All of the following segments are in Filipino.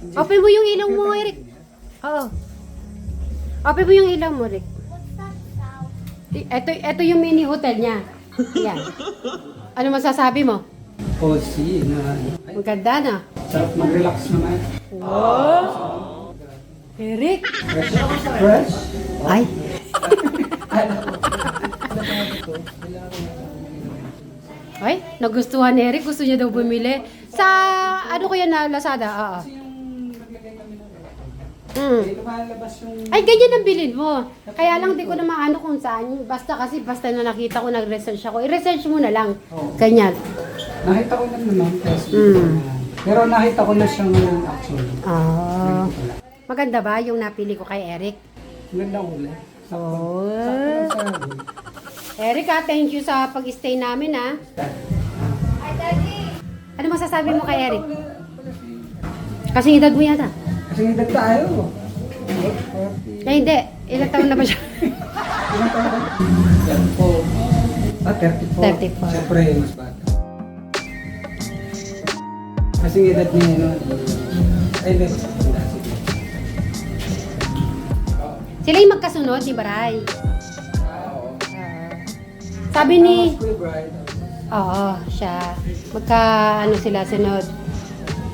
Open mo yung ilaw mo, Eric. Oo. Open mo yung ilaw mo, Eric. Ito yung mini hotel niya. Yan. Ano masasabi mo? Cozy na ay, Ang ganda na. sarap mag-relax naman. Wow! Eric! Fresh. Fresh. Ay! Ay, nagustuhan ni Eric. Gusto niya daw bumili. Sa, ano ko yan na Lazada? Oo. Kasi yung naglagay kami ng Mm. lumalabas yung... Ay, ganyan ang bilhin mo. Kaya lang di ko na maano kung saan. Basta na nakita ko, nag-research ako. I-research mo na lang. Oo. Ganyan. Nakita ko lang naman. Pero nakita ko na siyang actually. Ah. Maganda ba yung napili ko kay Eric? Ganda ulit. Oh. Sakto lang sa Eric, thank you sa pag-stay namin, ha. Ano masasabi mo kay Eric? Kasing edad mo yata. Kasi edad tayo. Eh, hindi. Ilang taon na ba siya? Ilang taon ba? 34. 34. Siyempre, mas bata. Kasi edad niya, no? Ay, hindi. Sila yung magkasunod, di ba, Ray? Sabi ni... School bride. Oo, siya. Ano sila sunod.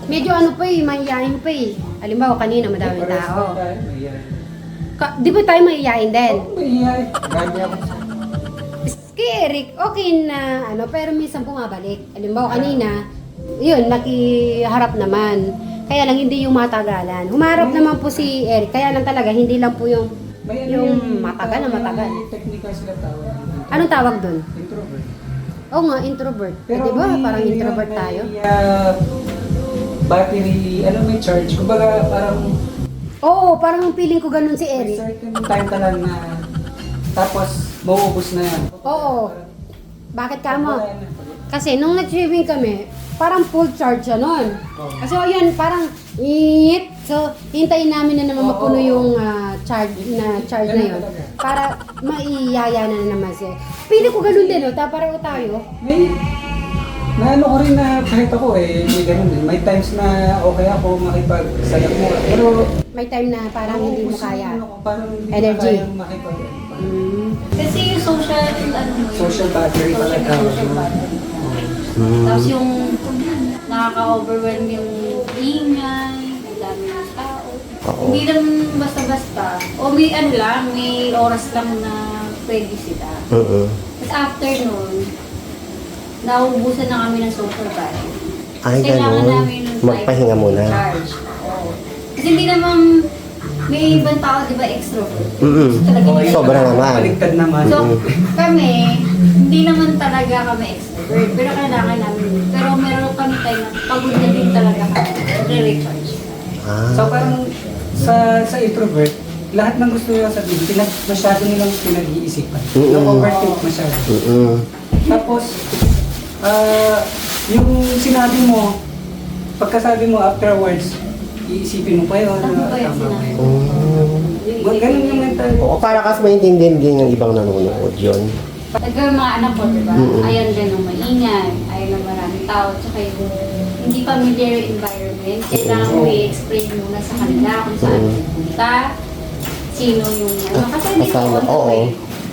Medyo ano pa mahihayin pa Halimbawa, kanina madaming tao. Di ba tayo mahihayin din? Mahihayin. Gagi ako. Kay Eric, okay na pero minsan bumabalik. Halimbawa, kanina, yun, nakiharap naman. Kaya lang hindi yung matagalan. Humarap naman po si Eric. Kaya lang talaga, hindi lang po yung matagal na matagal. May technical sila tawag. Anong tawag doon? Introvert. Oo nga, introvert. Di ba? Parang introvert tayo. Battery, may charge. Kumbaga, parang Oo, parang feeling ko ganun si may Eric. certain time ka lang na tapos mauubos na yan. Oo. Bakit ka mo? Wala na. Kasi nung nag-swimming kami, parang full charge siya nun. Oo. Kasi yun, parang So, hintayin namin na naman mapuno yung charge na yun. Para maiyaya na naman siya. Pili ko ganun din, pareho tayo. May, naano ko rin na kahit ako may ganun din. May times na okay ako makipagsayak mo. Pero, May time na parang hindi mo kaya. Parang hindi Energy. ko kayang makipag... Kasi yung Social battery pala tawag. social battery. Tapos yung nakaka-overwhelm yung ingay, ang dami ng tao. Hindi naman basta-basta. O may may oras lang na pwede sila. Tapos after nun, naubusan na kami ng social battery. Ay, Kailangan ganun. namin ng Magpahinga muna. charge. Oo. Kasi hindi naman, may ibang tao, di ba, extrovert? Talaga Okay, Sobra naman. Baliktad naman. So, kami, hindi naman talaga kami extrovert, pero kailangan namin. Pero meron kami tayo na pagod na din talaga kami. Re-recharge. So parang sa introvert, lahat ng gusto nila sabihin, masyado nilang pinag-iisipan. Na-overthink masyado. Tapos, yung sinabi mo, pagkasabi mo afterwards, iisipin mo pa yun. Tama ba yung Tama ba sinabi? yun? Ganun yung mental. Oo, para kasi maintindihan din ng ibang nanonood yun. Tagal mga anak ko, di ba? Ayaw din ng maingay, ayaw ng maraming tao, tsaka yung hindi familiar environment. Kailangan mo i-explain muna sa kanila kung saan pupunta, sino yung kasi hindi ko Kasama, on the oo. way.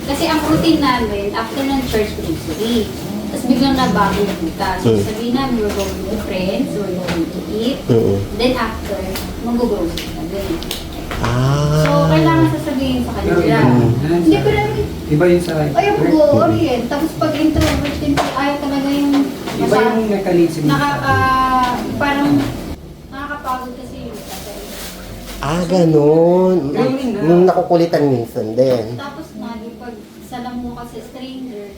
Kasi ang routine namin, after ng church grocery, tapos biglang nabago yung puta. So sabihin namin, we're going to friends, we're going to eat, then after, mag-grocery na din. So, kailangan sasabihin sa kanila. Hindi ko lang, Iba yun sa ayaw mag-orient. Tapos pag introvert din, ayaw talaga yung Iba yung mechanism. parang nakakapagod kasi yung Ganun. Nung nakukulitan minsan din. Tapos nga, di pag salam mo kasi stranger,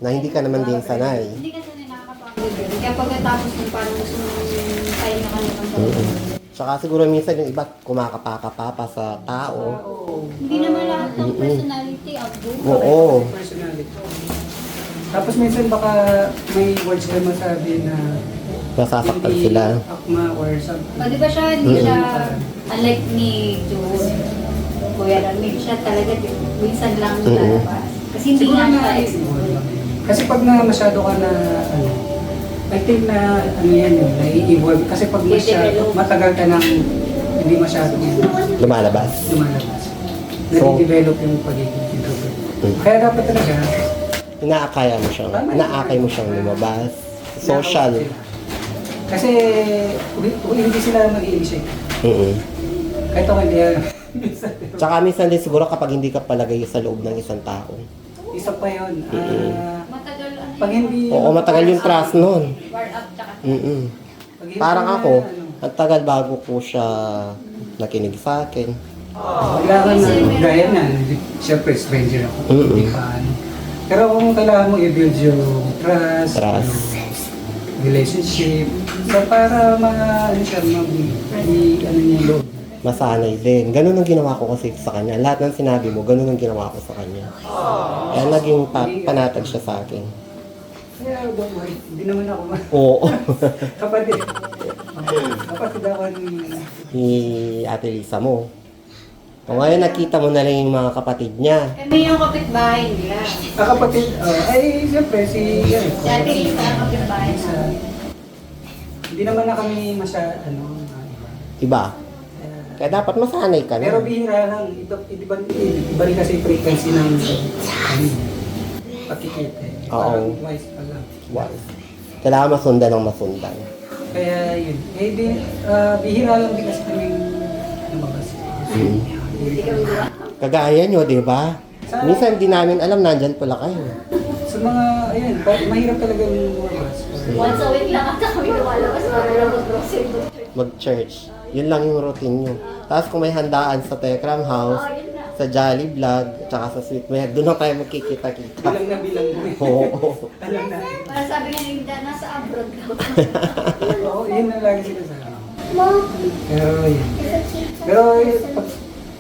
Na hindi ka naman din sanay. hindi kasi nakakapagod din. Kaya pagkatapos yung parang gusto mong tayo na kanilang Tsaka siguro minsan yung iba kumakapakapapa sa tao. Hindi naman lahat ng personality outgoing. Oo. Personality. Tapos minsan baka may words ka masabi na Nasasaktan hindi sila. akma or something. O, di ba siya, hindi siya, unlike ni Joe, Kuya Ramil, siya talaga, minsan lang lalabas. Kasi hindi Siguro nga na, siya explore. kasi pag na masyado ka na I think na ano yan yun, nai-evolve. Kasi pag matagal ka nang hindi masyadong Lumalabas. lumalabas, nai-develop yung pagiging introvert. Kaya dapat talaga, Inaakay mo siyang lumabas. Social. kasi hindi sila mag-i-initiate. Mm-mm. Kahit ako hindi yan. Tsaka minsan din siguro kapag hindi ka palagay sa loob ng isang tao. Isa pa yun. Matagal ano Pag hindi... Oo, matagal yung trust nun. war up tsaka Mm-mm. pag hindi Parang na, ako, ano, ang tagal bago po siya nakinig sa akin. kailangan na, gaya na, siyempre stranger ako. Hindi pa ano. Pero kung kailangan mo i-build yung trust, Trust. yung relationship, so para ano siya, ano niya yung loob. Masanay din. Ganun ang ginawa ko kasi sa kanya. Lahat ng sinabi mo, ganun ang ginawa ko sa kanya. Kaya naging panatag siya sa akin. Kaya don't worry, hindi naman ako Oo. kapatid. Kapatid ako Ni Ate Lisa mo. O ngayon nakita mo na lang yung mga kapatid niya. Kami yung kapitbahay nila. kapatid, ay siyempre si Si Ate Lisa ang kapitbahay Sa, namin. hindi naman na kami iba. Iba. Kaya dapat masanay ka Pero na. bihira lang, iba rin kasi yung frequency ng pakikita. Oo. Parang twice pa lang. Wow. Kailangan masundan ng masundan. Kaya yun. Bihira lang din kasi kaming lumabas. Kagaya nyo, di ba? Minsan di namin alam, nandyan pala kayo. Sa mga, ayun, mahirap talaga yung lumabas. Once a week lang ata kami lumalabas para lang mag-grocery. Mag-church. Yun lang yung routine nyo. Tapos kung may handaan sa Tekram House, sa Jolly Vlog, tsaka sa Sweet Maya, doon na tayo magkikita-kita. Bilang na bilang mo eh. Oo. Alam na. Para sabi nga ni Linda, nasa abroad ka. Oo, yun na lagi sila sa akin. Pero yun. Pero yun, pag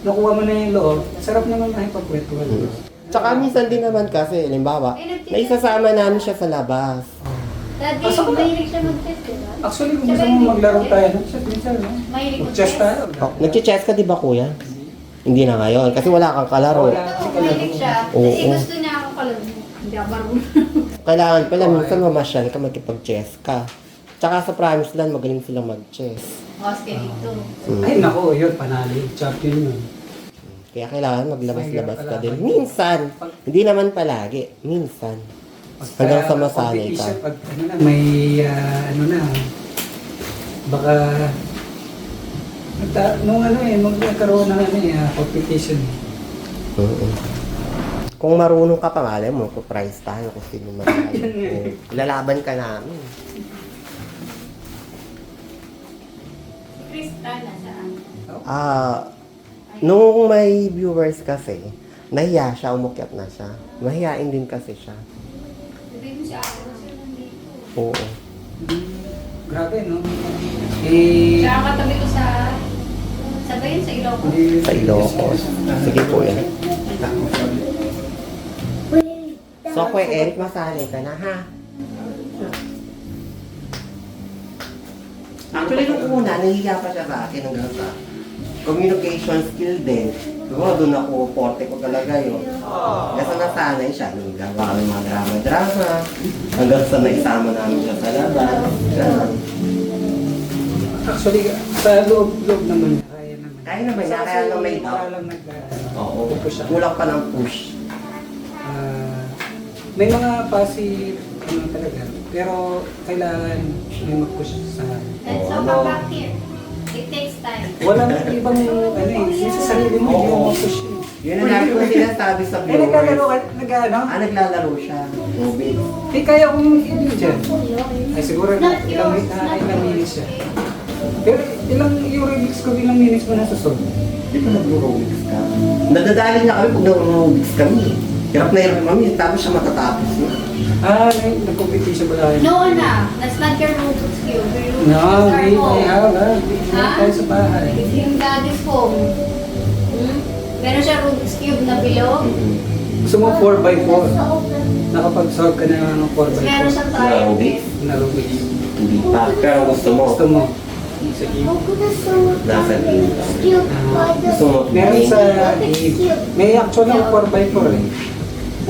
nakuha mo na yung loob, sarap naman makipagkwentuhan. Tsaka minsan din naman kasi, halimbawa, naisasama namin siya sa labas. Daddy, Pasok na. mahilig siya mag-test, di ba? Actually, kung gusto mo maglaro tayo, minsan, no? Mahilig Mag-chess tayo. Oh, nag-chess ka di ba kuya? Hindi na ngayon, kasi wala kang kalaro. Wala kasi Mahilig siya. Oo. Kasi gusto niya ako kalaro. Hindi ako marunong. Kailangan pala, minsan mamasyal ka, magkipag-chess ka. Tsaka sa Promised Land, magaling silang mag-chess. Basket dito. Ay, nako, yun, panalo. Champion yun. Kaya kailangan maglabas-labas ka din. Minsan, hindi naman palagi. Minsan. Hanggang sa masanay ka. Competition, pag ano na, may, ano na, baka, nung ano eh, magkaroon ng ano eh, competition. Oo. Kung marunong ka pa, malay mo, prize tayo kung sino manalo. Oo. Lalaban ka namin. Si Krista nasaan? Nung may viewers kasi, nahiya siya, umukyat na siya. Mahiyain din kasi siya. Sabihin mo si Ako siya nandito. Oo. Grabe, no? Eh, Siya ang katabi ko sa ba yun? Sa Ilocos? Sa Ilocos. Sige po yan. So, Kuya Eric, masanay ka na, ha? Actually, nung una, nahihiya pa siya sa akin hanggang sa communication skill din. Siguro doon ako, forte ko talaga yun. Kasi nasanay siya, nung gawa ng mga drama-drama, hanggang sa naisama namin siya sa labas. Ganun. actually, sa loob naman, kaya naman. Kaya naman niya, kaya lang may doubt. Kaya lang Oo, push siya. kulang pa ng push. May mga passive, ano talaga, pero kailangan may mag-push sa And so, come back here. It takes time. walang ibang ano eh, sa sarili mo, hindi mo mag-push eh. Yun ang lagi ko sinasabi sa Eh, naglalaro viewers. ka, nag-ano? Naglalaro siya. Movie. Eh, kaya kong i-do dyan. Ay, siguro na ilang minutes siya. Pero yung Rubik's ko, ilang minutes mo nasusolve. Di ba nag-Rubik's ka? Nadadali niya kami pag nag-Rubik's kami. Hirap na hirap kami, tapos siya matatapos na. Nag-competition ba tayo? No, na. That's not your Rubik's Cube. Your Rubik's No, Cubes are may home. have ha. Ha? Tayo sa bahay. Yung daddy's home. Meron siya Rubik's Cube na bilog. Gusto mo 4x4? Nakapag-solve ka na ng 4x4? Meron siyang triangle. Na Rubik's. Hindi pa. Pero gusto mo. Gusto mo? Sige. Nasa game ka. Gusto mo. Meron sa may actual ng 4x4 eh.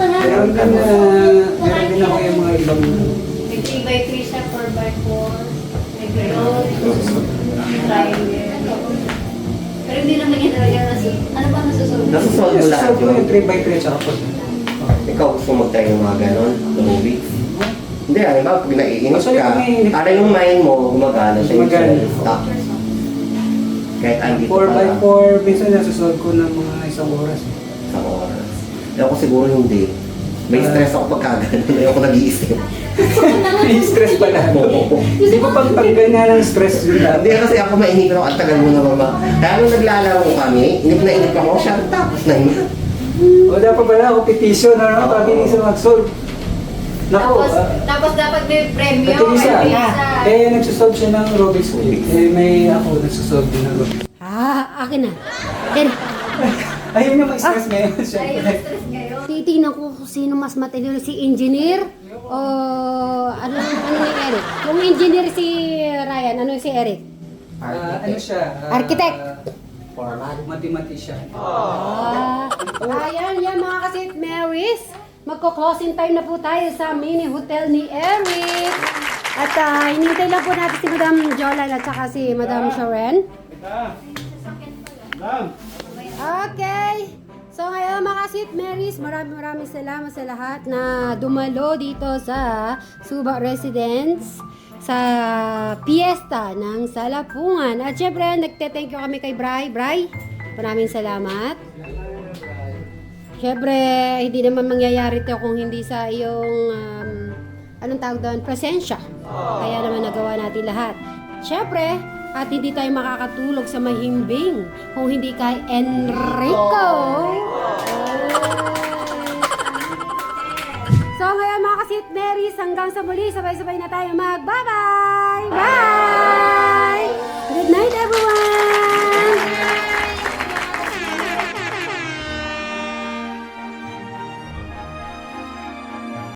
Meron din ako yung mga ibang May 3x3 siya, 4x4. 4x4, may gano'n, triangle. Pero hindi naman yan talaga ano ba nasusunod? Nasusolve mo lahat Nasusolve ko yun. yung 3x3 tsaka po. Ikaw gusto mag-try ng mga ganon, Rubik's? Hindi, alam ba, pag naiinip Actually, ka, pag naiinip- para yung mind mo, gumagana siya yung Gumagana. stop. Kahit andito 4x4, minsan nasusolve ko ng mga isang oras. sa oras. Ako siguro hindi. May stress ako pagka ganun. Ayoko nag-iisip. May stress pala. Hindi ko pang tanggal nga ng stress yun Hindi dati. kasi ako mainip ako, ang tagal mo na mama. Kaya nung naglalaro kami, inip na inip ako, siya tapos na yun. O dapat pala ako petition, ano, pabilis na mag-solve. Naku, Tapos dapat may premyo. Katilisa. May visa. Eh, nagsusolve siya ng Rubik's Cube. Eh, may ako nagsusolve din ng Rubik's. Akin na. Then, Ayun yung ma-stress ngayon, Ay, syempre. stress kayo. titignan ko kung sino mas matalino, si engineer o ano ni Eric. Kung engineer si Ryan, ano si Eric? Ano siya? Architect. Mathematician. Ayan, yan mga kasit Marys. Magko-closing time na po tayo sa mini hotel ni Eric. At hinintay lang po natin si Madam Jolan at saka si Madam Sharon. Okay. So ngayon mga St. Mary's, maraming salamat sa lahat na dumalo dito sa Suba Residence sa piyesta ng Salapungan. At syempre, nagte-thank you kami kay Bray. Bray, maraming salamat. Syempre, hindi naman mangyayari ito kung hindi sa iyong anong tawag doon? Presensya. Kaya naman nagawa natin lahat. Syempre, at hindi tayo makakatulog sa mahimbing kung hindi kay Enrico. So ngayon mga ka-St. Mary's, hanggang sa muli, sabay-sabay na tayo mag-bye-bye! Bye! Good night everyone!